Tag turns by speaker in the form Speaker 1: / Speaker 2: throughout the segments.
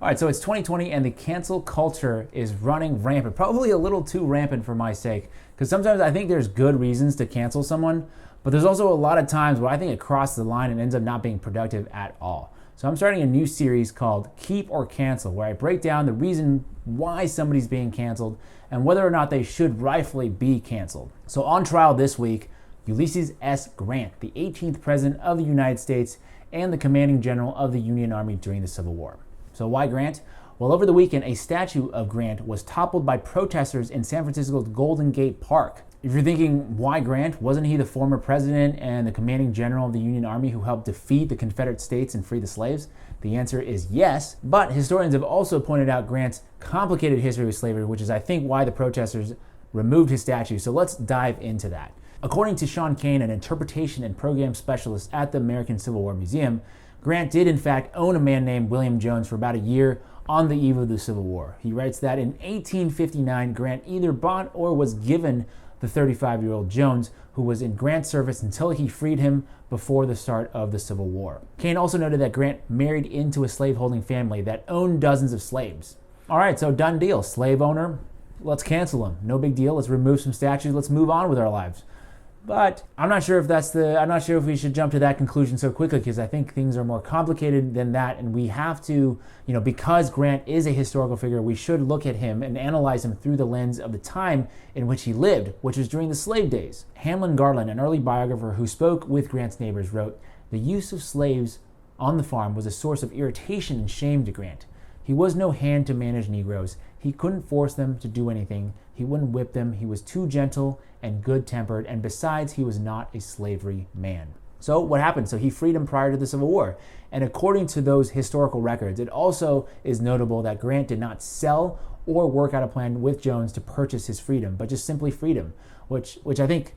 Speaker 1: All right, so it's 2020 and the cancel culture is running rampant, probably a little too rampant for my sake, because sometimes I think there's good reasons to cancel someone, but there's also a lot of times where I think it crosses the line and ends up not being productive at all. So I'm starting a new series called Keep or Cancel, where I break down the reason why somebody's being canceled and whether or not they should rightfully be canceled. So on trial this week, Ulysses S Grant, the 18th President of the United States and the Commanding General of the Union Army during the Civil War. So why Grant? Well, over the weekend, a statue of Grant was toppled by protesters in San Francisco's Golden Gate Park. If you're thinking, why Grant? Wasn't he the former president and the commanding general of the Union Army who helped defeat the Confederate States and free the slaves? The answer is yes, but historians have also pointed out Grant's complicated history with slavery, which is, I think, why the protesters removed his statue. So let's dive into that. According to Sean Kane, an interpretation and program specialist at the American Civil War Museum, Grant did in fact own a man named William Jones for about a year on the eve of the Civil War. He writes that in 1859, Grant either bought or was given the 35-year-old Jones, who was in Grant's service until he freed him before the start of the Civil War. Kane also noted that Grant married into a slaveholding family that owned dozens of slaves. All right, so done deal. Slave owner, let's cancel him. No big deal. Let's remove some statues. Let's move on with our lives. But I'm not sure if we should jump to that conclusion so quickly, because I think things are more complicated than that, and we have to, because Grant is a historical figure, we should look at him and analyze him through the lens of the time in which he lived, which was during the slave days. Hamlin Garland, an early biographer who spoke with Grant's neighbors, wrote, "The use of slaves on the farm was a source of irritation and shame to Grant. He was no hand to manage Negroes. He couldn't force them to do anything. He wouldn't whip them. He was too gentle and good-tempered, and besides, he was not a slavery man." So what happened? So he freed him prior to the Civil War. And according to those historical records, it also is notable that Grant did not sell or work out a plan with Jones to purchase his freedom, but just simply freed him, which I think,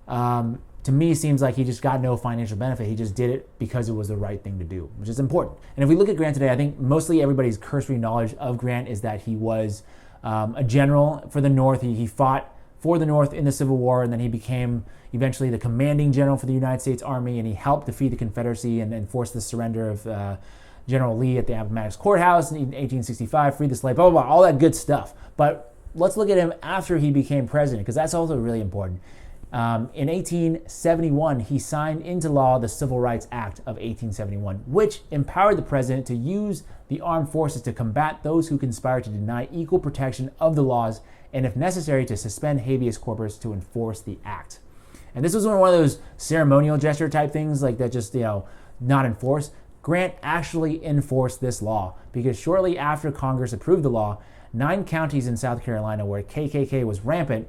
Speaker 1: to me, seems like he just got no financial benefit. He just did it because it was the right thing to do, which is important. And if we look at Grant today, I think mostly everybody's cursory knowledge of Grant is that he was a general for the North. He fought for the North in the Civil War, and then he became eventually the commanding general for the United States Army, and he helped defeat the Confederacy and then force the surrender of General Lee at the Appomattox Courthouse in 1865, freed the slave, blah, blah, blah, all that good stuff. But let's look at him after he became president, because that's also really important. In 1871, he signed into law the Civil Rights Act of 1871, which empowered the president to use the armed forces to combat those who conspire to deny equal protection of the laws, and if necessary, to suspend habeas corpus to enforce the act. And this was one of those ceremonial gesture type things like that, just, not enforced. Grant actually enforced this law, because shortly after Congress approved the law, 9 counties in South Carolina where KKK was rampant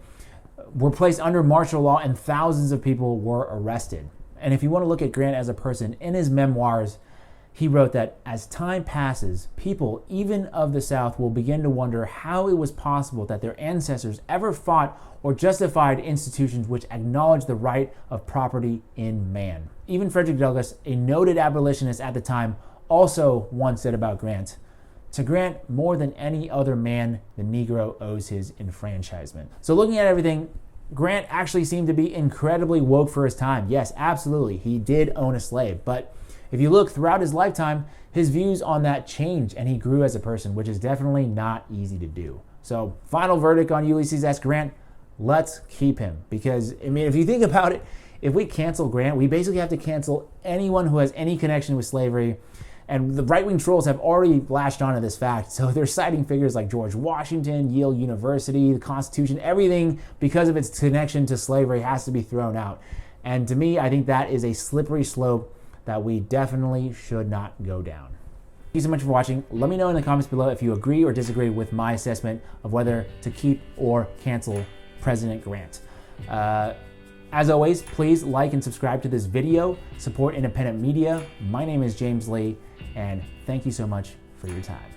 Speaker 1: were placed under martial law, and thousands of people were arrested. And if you want to look at Grant as a person, in his memoirs, he wrote that as time passes, people, even of the South, will begin to wonder how it was possible that their ancestors ever fought or justified institutions which acknowledged the right of property in man. Even Frederick Douglass, a noted abolitionist at the time, also once said about Grant, "To Grant, more than any other man, the Negro owes his enfranchisement." So looking at everything, Grant actually seemed to be incredibly woke for his time. Yes, absolutely, he did own a slave. But if you look throughout his lifetime, his views on that changed, and he grew as a person, which is definitely not easy to do. So final verdict on Ulysses S. Grant, let's keep him. Because, if you think about it, if we cancel Grant, we basically have to cancel anyone who has any connection with slavery. And the right-wing trolls have already latched onto this fact. So they're citing figures like George Washington, Yale University, the Constitution, everything because of its connection to slavery has to be thrown out. And to me, I think that is a slippery slope that we definitely should not go down. Thank you so much for watching. Let me know in the comments below if you agree or disagree with my assessment of whether to keep or cancel President Grant. As always, please like and subscribe to this video. Support independent media. My name is James Lee, and thank you so much for your time.